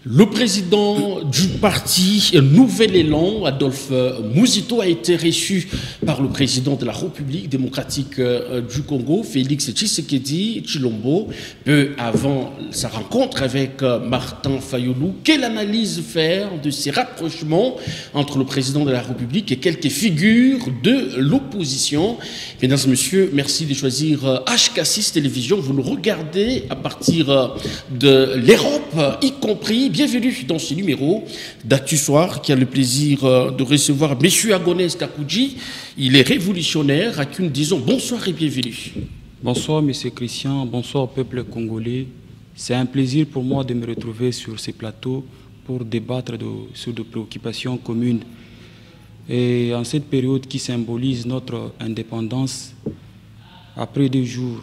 Le président du parti Nouvel Élan, Adolphe Muzito, a été reçu par le président de la République démocratique du Congo, Félix Tshisekedi Tshilombo, peu avant sa rencontre avec Martin Fayulu. Quelle analyse faire de ces rapprochements entre le président de la République et quelques figures de l'opposition? Mesdames et messieurs, merci de choisir HK6 Télévision. Vous nous regardez à partir de l'Europe, y compris. Bienvenue dans ce numéro d'Actu Soir qui a le plaisir de recevoir M. Agonès Kakoudji. Il est révolutionnaire. À qui nous disons bonsoir et bienvenue. Bonsoir M. Christian, bonsoir peuple congolais. C'est un plaisir pour moi de me retrouver sur ces plateaux pour débattre sur des préoccupations communes. Et en cette période qui symbolise notre indépendance, après 2 jours,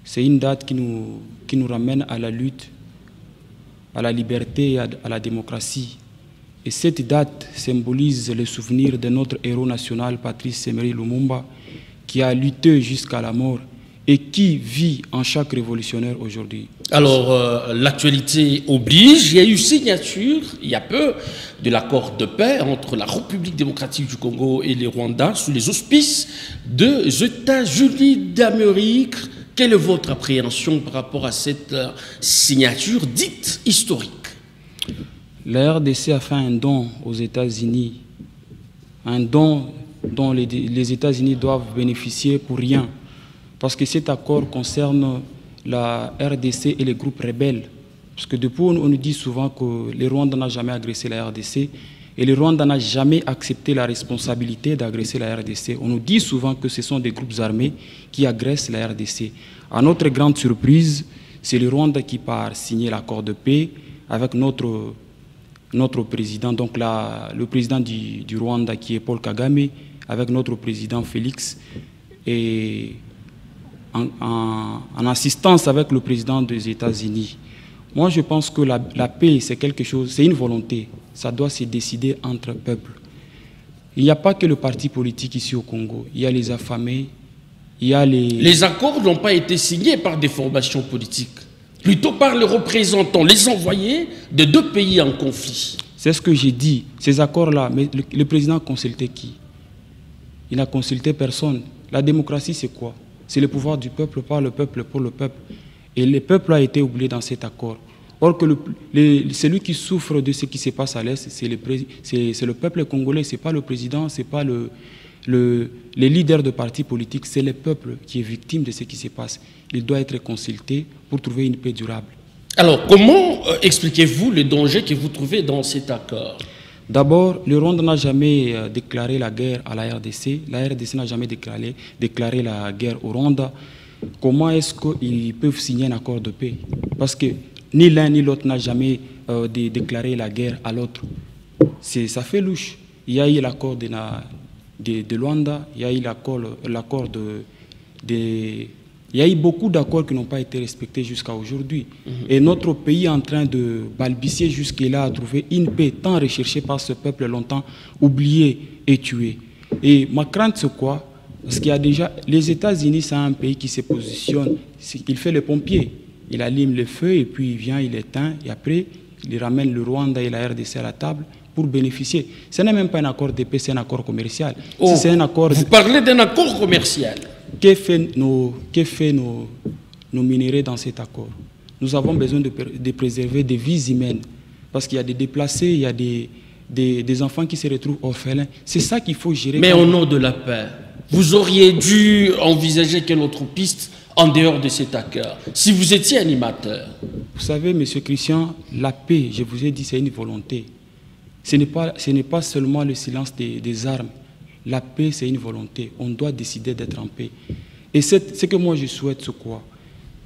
c'est une date qui nous ramène à la lutte, à la liberté et à la démocratie. Et cette date symbolise le souvenir de notre héros national, Patrice Emery Lumumba, qui a lutté jusqu'à la mort et qui vit en chaque révolutionnaire aujourd'hui. Alors, l'actualité oblige. Il y a eu signature, il y a peu, de l'accord de paix entre la République démocratique du Congo et le Rwanda sous les auspices des États-Unis d'Amérique. Quelle est votre appréhension par rapport à cette signature dite historique? La RDC a fait un don aux États-Unis, un don dont les États-Unis doivent bénéficier pour rien, parce que cet accord concerne la RDC et les groupes rebelles. Parce que depuis, on nous dit souvent que le Rwanda n'a jamais agressé la RDC, et le Rwanda n'a jamais accepté la responsabilité d'agresser la RDC. On nous dit souvent que ce sont des groupes armés qui agressent la RDC. À notre grande surprise, c'est le Rwanda qui part signer l'accord de paix avec notre président, donc le président du Rwanda qui est Paul Kagame, avec notre président Félix, et en assistance avec le président des États-Unis. Moi, je pense que la paix, c'est quelque chose, c'est une volonté. Ça doit se décider entre peuples. Il n'y a pas que le parti politique ici au Congo. Il y a les affamés, il y a les... Les accords n'ont pas été signés par des formations politiques, plutôt par les représentants, les envoyés de 2 pays en conflit. C'est ce que j'ai dit. Ces accords-là, mais le président a consulté qui? Il n'a consulté personne. La démocratie, c'est quoi? C'est le pouvoir du peuple, par le peuple, pour le peuple. Et le peuple a été oublié dans cet accord. Or que celui qui souffre de ce qui se passe à l'Est, c'est le peuple congolais, ce n'est pas le président, ce n'est pas les leaders de partis politiques, c'est le peuple qui est victime de ce qui se passe. Il doit être consulté pour trouver une paix durable. Alors, comment expliquez-vous le danger que vous trouvez dans cet accord? D'abord, le Rwanda n'a jamais déclaré la guerre à la RDC. La RDC n'a jamais déclaré la guerre au Rwanda. Comment est-ce qu'ils peuvent signer un accord de paix? Parce que ni l'un ni l'autre n'a jamais déclaré la guerre à l'autre. Ça fait louche. Il y a eu l'accord de Luanda, il y a eu l'accord il y a eu beaucoup d'accords qui n'ont pas été respectés jusqu'à aujourd'hui. Et notre pays est en train de balbutier jusque-là à trouver une paix tant recherchée par ce peuple longtemps oublié et tué. Et ma crainte, c'est quoi? Parce qu'il y a déjà... Les États-Unis, c'est un pays qui se positionne, il fait le pompier. Il allume le feu et puis il vient, il éteint. Et après, il ramène le Rwanda et la RDC à la table pour bénéficier. Ce n'est même pas un accord de paix, c'est un accord commercial. Oh, c'est un accord vous parlez d'un accord commercial. Que fait nos minéraux dans cet accord? Nous avons besoin de préserver des vies humaines. Parce qu'il y a des déplacés, il y a des enfants qui se retrouvent orphelins. C'est ça qu'il faut gérer. Mais au nom de la paix, vous auriez dû envisager quelle autre piste en dehors de cet accord, si vous étiez animateur? Vous savez, M. Christian, la paix, je vous ai dit, c'est une volonté. Ce n'est pas seulement le silence des armes. La paix, c'est une volonté. On doit décider d'être en paix. Et ce que moi je souhaite, c'est quoi?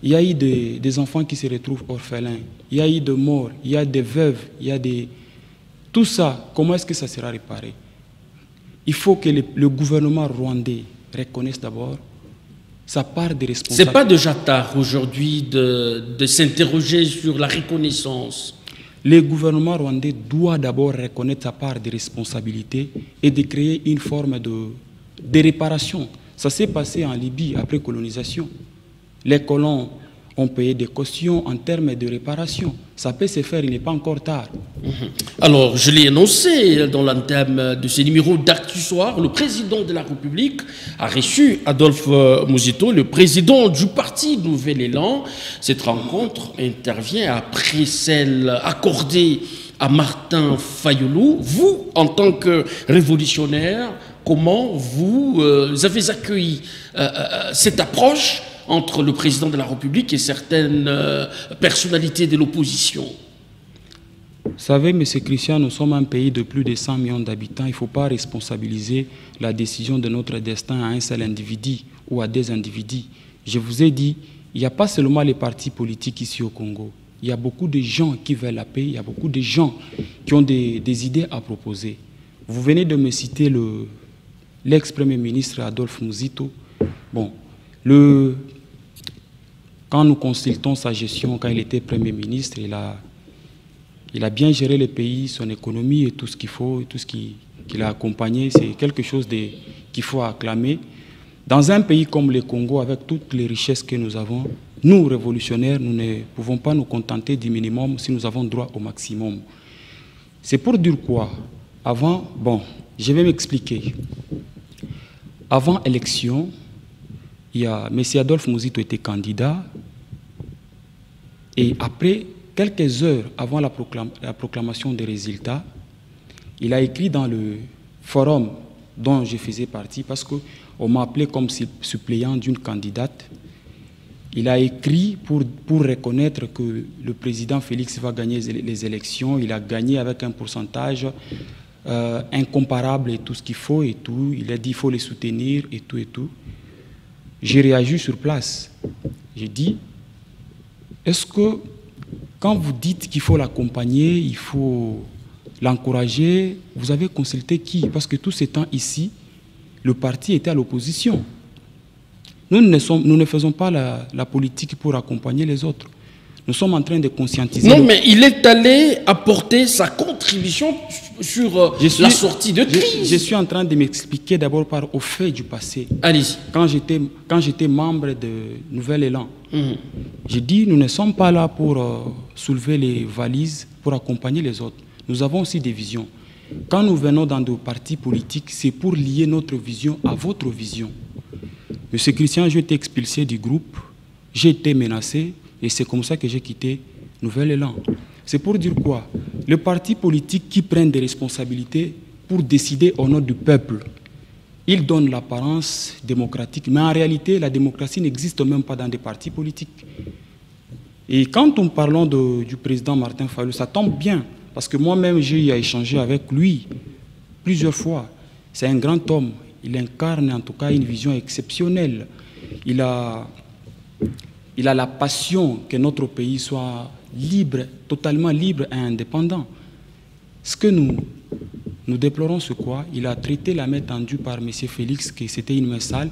Il y a eu des enfants qui se retrouvent orphelins. Il y a eu des morts. Il y a des veuves. Il y a des... Tout ça, comment est-ce que ça sera réparé? Il faut que le gouvernement rwandais reconnaisse d'abord sa part de responsabilité. Ce n'est pas déjà tard aujourd'hui de s'interroger sur la reconnaissance. Le gouvernement rwandais doit d'abord reconnaître sa part de responsabilité et de créer une forme de réparation. Ça s'est passé en Libye après colonisation. Les colons ont payé des cautions en termes de réparation. Ça peut se faire, il n'est pas encore tard. Alors, je l'ai énoncé dans l'entame de ce numéro d'Actu Soir, le président de la République a reçu Adolphe Muzito, le président du parti Nouvel Élan. Cette rencontre intervient après celle accordée à Martin Fayulu. Vous, en tant que révolutionnaire, comment vous avez accueilli cette approche entre le président de la République et certaines personnalités de l'opposition? Vous savez, M. Christian, nous sommes un pays de plus de 100 millions d'habitants. Il ne faut pas responsabiliser la décision de notre destin à un seul individu ou à des individus. Je vous ai dit, il n'y a pas seulement les partis politiques ici au Congo. Il y a beaucoup de gens qui veulent la paix, il y a beaucoup de gens qui ont des idées à proposer. Vous venez de me citer l'ex-premier ministre Adolphe Muzito. Bon, quand nous consultons sa gestion, quand il était Premier ministre, il a bien géré le pays, son économie et tout ce qu'il faut, tout ce qu'il a accompagné. C'est quelque chose qu'il faut acclamer. Dans un pays comme le Congo, avec toutes les richesses que nous avons, nous, révolutionnaires, nous ne pouvons pas nous contenter du minimum si nous avons droit au maximum. C'est pour dire quoi? Je vais m'expliquer. Avant élection, M. Adolphe Muzito était candidat et après, quelques heures avant la proclamation des résultats, il a écrit dans le forum dont je faisais partie, parce qu'on m'a appelé comme suppléant d'une candidate. Il a écrit pour reconnaître que le président Félix va gagner les élections. Il a gagné avec un pourcentage incomparable et tout ce qu'il faut et tout. Il a dit qu'il faut les soutenir et tout et tout. J'ai réagi sur place. J'ai dit, est-ce que quand vous dites qu'il faut l'accompagner, il faut l'encourager, vous avez consulté qui? Parce que tout ce temps ici, le parti était à l'opposition. Nous ne faisons pas la politique pour accompagner les autres. Nous sommes en train de conscientiser. Non, mais il est allé apporter sa contribution sur la sortie de crise. Je suis en train de m'expliquer d'abord au fait du passé. Allez-y. Quand j'étais membre de Nouvel Élan, j'ai dit nous ne sommes pas là pour soulever les valises, pour accompagner les autres. Nous avons aussi des visions. Quand nous venons dans des partis politiques, c'est pour lier notre vision à votre vision. Monsieur Christian, j'ai été expulsé du groupe, j'ai été menacé, et c'est comme ça que j'ai quitté Nouvel Élan. C'est pour dire quoi? Les partis politiques qui prennent des responsabilités pour décider au nom du peuple, ils donnent l'apparence démocratique, mais en réalité, la démocratie n'existe même pas dans des partis politiques. Et quand nous parlons du président Martin Fayulu, ça tombe bien, parce que moi-même, j'ai eu à échanger avec lui plusieurs fois. C'est un grand homme. Il incarne en tout cas une vision exceptionnelle. Il a la passion que notre pays soit libre, totalement libre et indépendant. Ce que nous déplorons, c'est quoi? Il a traité la main tendue par M. Félix, que c'était une main sale.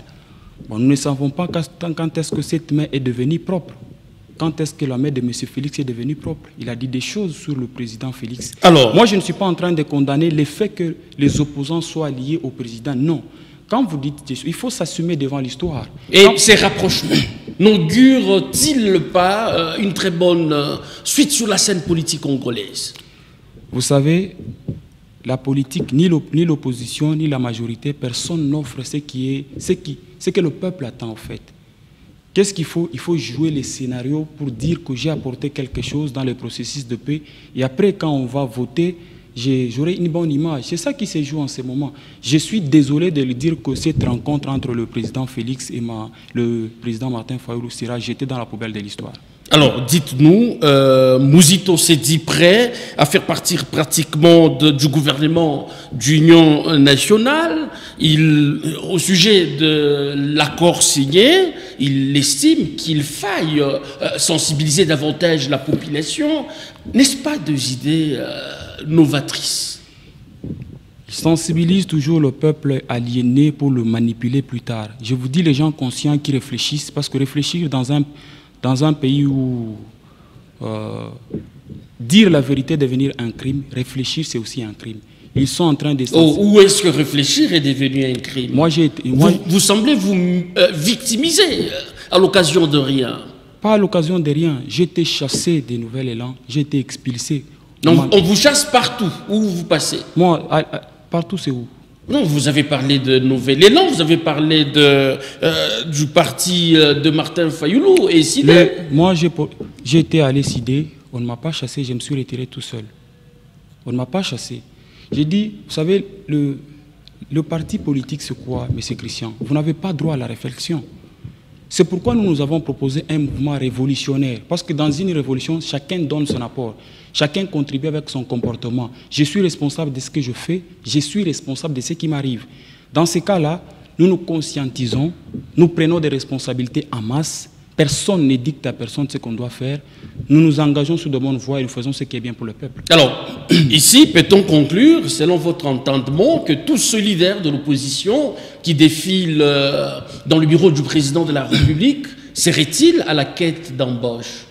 Bon, nous ne savons pas quand est-ce que cette main est devenue propre. Quand est-ce que la main de M. Félix est devenue propre? Il a dit des choses sur le président Félix. Alors, moi, je ne suis pas en train de condamner le fait que les opposants soient liés au président. Non. Quand vous dites des choses, il faut s'assumer devant l'histoire. Et ces rapprochements n'augurent-ils pas une très bonne suite sur la scène politique congolaise? Vous savez, la politique, ni l'opposition, ni la majorité, personne n'offre ce que le peuple attend en fait. Qu'est-ce qu'il faut? Il faut jouer les scénarios pour dire que j'ai apporté quelque chose dans le processus de paix. Et après, quand on va voter, j'aurai une bonne image. C'est ça qui se joue en ce moment. Je suis désolé de le dire que cette rencontre entre le président Félix et le président Martin Fayulu sera jetée dans la poubelle de l'histoire. Alors, dites-nous, Muzito s'est dit prêt à faire partir pratiquement du gouvernement d'union nationale. Au sujet de l'accord signé, il estime qu'il faille sensibiliser davantage la population. N'est-ce pas des idées novatrices? Il sensibilise toujours le peuple aliéné pour le manipuler plus tard. Je vous dis les gens conscients qui réfléchissent, parce que réfléchir dans un pays où dire la vérité est devenir un crime, réfléchir c'est aussi un crime. Ils sont en train de... Où est-ce que réfléchir est devenu un crime? Vous semblez vous victimiser à l'occasion de rien. Pas à l'occasion de rien. J'ai été chassé des Nouvel Élan, j'ai été expulsé. Donc on vous chasse partout, où vous passez? Moi, partout c'est où? Non, vous avez parlé de Nouvel Élan, vous avez parlé du parti de Martin Fayoulou et Sidé. Moi, j'ai été allé Sidé, on ne m'a pas chassé, je me suis retiré tout seul. On ne m'a pas chassé. J'ai dit, vous savez, le parti politique, c'est quoi, M. Christian? Vous n'avez pas droit à la réflexion. C'est pourquoi nous avons proposé un mouvement révolutionnaire. Parce que dans une révolution, chacun donne son apport. Chacun contribue avec son comportement. Je suis responsable de ce que je fais. Je suis responsable de ce qui m'arrive. Dans ces cas-là, nous nous conscientisons. Nous prenons des responsabilités en masse. Personne ne dicte à personne ce qu'on doit faire. Nous nous engageons sur de bonnes voies et nous faisons ce qui est bien pour le peuple. Alors, ici, peut-on conclure, selon votre entendement, que tout ce leader de l'opposition qui défile dans le bureau du président de la République serait-il à la quête d'embauche?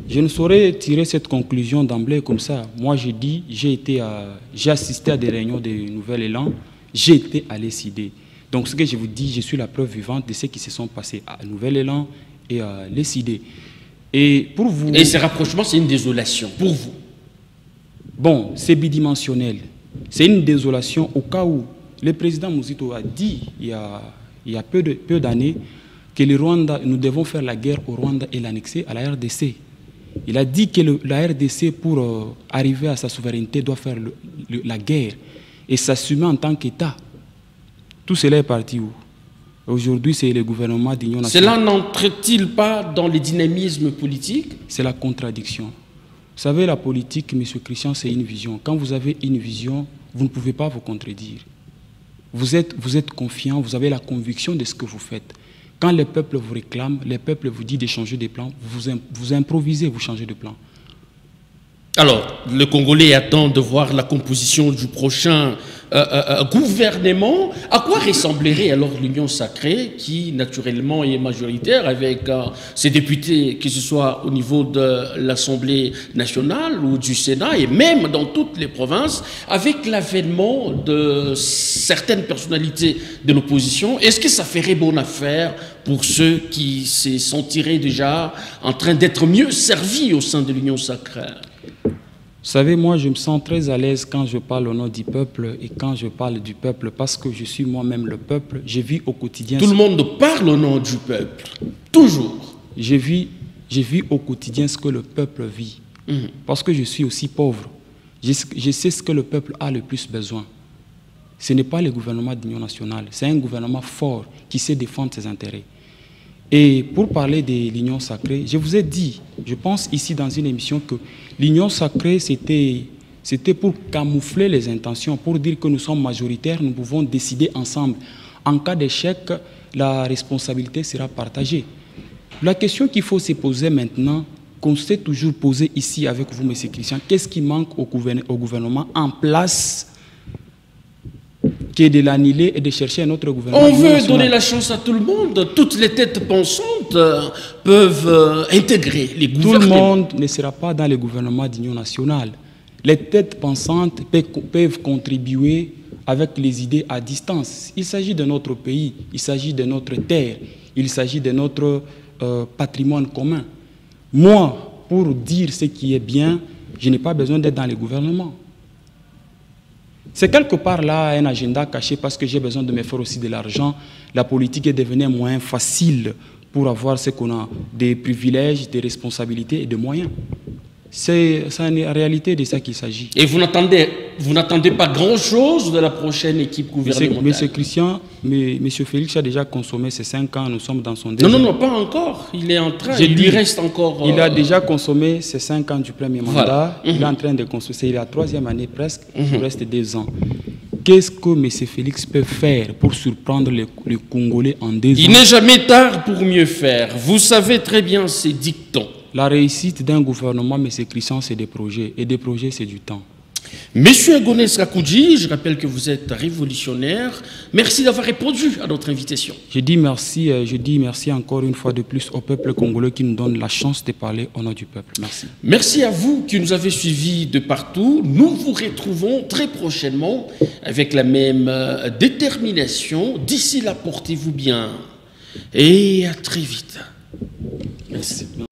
Je ne saurais tirer cette conclusion d'emblée comme ça. Moi, j'ai dit, j'ai assisté à des réunions de Nouvel Élan, j'ai été à l'ECD. Donc, ce que je vous dis, je suis la preuve vivante de ce qui se sont passés à Nouvel Élan et à l'ECD. Et pour vous... Et ces rapprochements, c'est une désolation pour vous? Bon, c'est bidimensionnel. C'est une désolation au cas où le président Mouzito a dit, il y a peu d'années, que le Rwanda, nous devons faire la guerre au Rwanda et l'annexer à la RDC. Il a dit que la RDC, pour arriver à sa souveraineté, doit faire la guerre et s'assumer en tant qu'État. Tout cela est parti où? Aujourd'hui, c'est le gouvernement d'Union nationale. Cela n'entre-t-il pas dans les dynamismes politiques? C'est la contradiction. Vous savez, la politique, M. Christian, c'est une vision. Quand vous avez une vision, vous ne pouvez pas vous contredire. Vous êtes confiant, vous avez la conviction de ce que vous faites. Quand le peuple vous réclame, le peuple vous dit de changer de plan, vous improvisez, vous changez de plan. Alors, le Congolais attend de voir la composition du prochain gouvernement. À quoi ressemblerait alors l'Union sacrée, qui naturellement est majoritaire avec ses députés, que ce soit au niveau de l'Assemblée nationale ou du Sénat, et même dans toutes les provinces, avec l'avènement de certaines personnalités de l'opposition? Est-ce que ça ferait bonne affaire pour ceux qui se sentiraient déjà en train d'être mieux servis au sein de l'Union sacrée? Vous savez, moi, je me sens très à l'aise quand je parle au nom du peuple et quand je parle du peuple parce que je suis moi-même le peuple. Je vis au quotidien. Tout le monde parle au nom du peuple, toujours. Je vis au quotidien ce que le peuple vit parce que je suis aussi pauvre. Je sais ce que le peuple a le plus besoin. Ce n'est pas le gouvernement d'Union nationale, c'est un gouvernement fort qui sait défendre ses intérêts. Et pour parler de l'Union sacrée, je vous ai dit, je pense ici dans une émission que l'Union sacrée, c'était pour camoufler les intentions, pour dire que nous sommes majoritaires, nous pouvons décider ensemble. En cas d'échec, la responsabilité sera partagée. La question qu'il faut se poser maintenant, qu'on s'est toujours posée ici avec vous, M. Christian, qu'est-ce qui manque au gouvernement en place qui est de l'annuler et de chercher un autre gouvernement? On veut donner la chance à tout le monde. Toutes les têtes pensantes peuvent intégrer les gouvernements. Tout le monde ne sera pas dans le gouvernement d'Union nationale. Les têtes pensantes peuvent contribuer avec les idées à distance. Il s'agit de notre pays, il s'agit de notre terre, il s'agit de notre patrimoine commun. Moi, pour dire ce qui est bien, je n'ai pas besoin d'être dans le gouvernement. C'est quelque part là un agenda caché parce que j'ai besoin de me faire aussi de l'argent. La politique est devenue un moyen facile pour avoir ce qu'on a, des privilèges, des responsabilités et des moyens. C'est en réalité de ça qu'il s'agit. Et vous n'attendez pas grand-chose de la prochaine équipe gouvernementale? Monsieur Christian, Monsieur Félix a déjà consommé ses 5 ans, nous sommes dans son deuxième. Non, pas encore. Il est en train, il lui reste encore... Il a déjà consommé ses 5 ans du premier mandat. Il est en train de consommer, c'est la 3e année presque, il lui reste 2 ans. Qu'est-ce que M. Félix peut faire pour surprendre les Congolais en 2 ans? Il n'est jamais tard pour mieux faire. Vous savez très bien ces dictons. La réussite d'un gouvernement, M. Christian, c'est des projets. Et des projets, c'est du temps. Monsieur Agones Kakoudji, je rappelle que vous êtes révolutionnaire. Merci d'avoir répondu à notre invitation. Je dis merci encore une fois de plus au peuple congolais qui nous donne la chance de parler au nom du peuple. Merci. Merci à vous qui nous avez suivis de partout. Nous vous retrouvons très prochainement avec la même détermination. D'ici là, portez-vous bien et à très vite. Merci.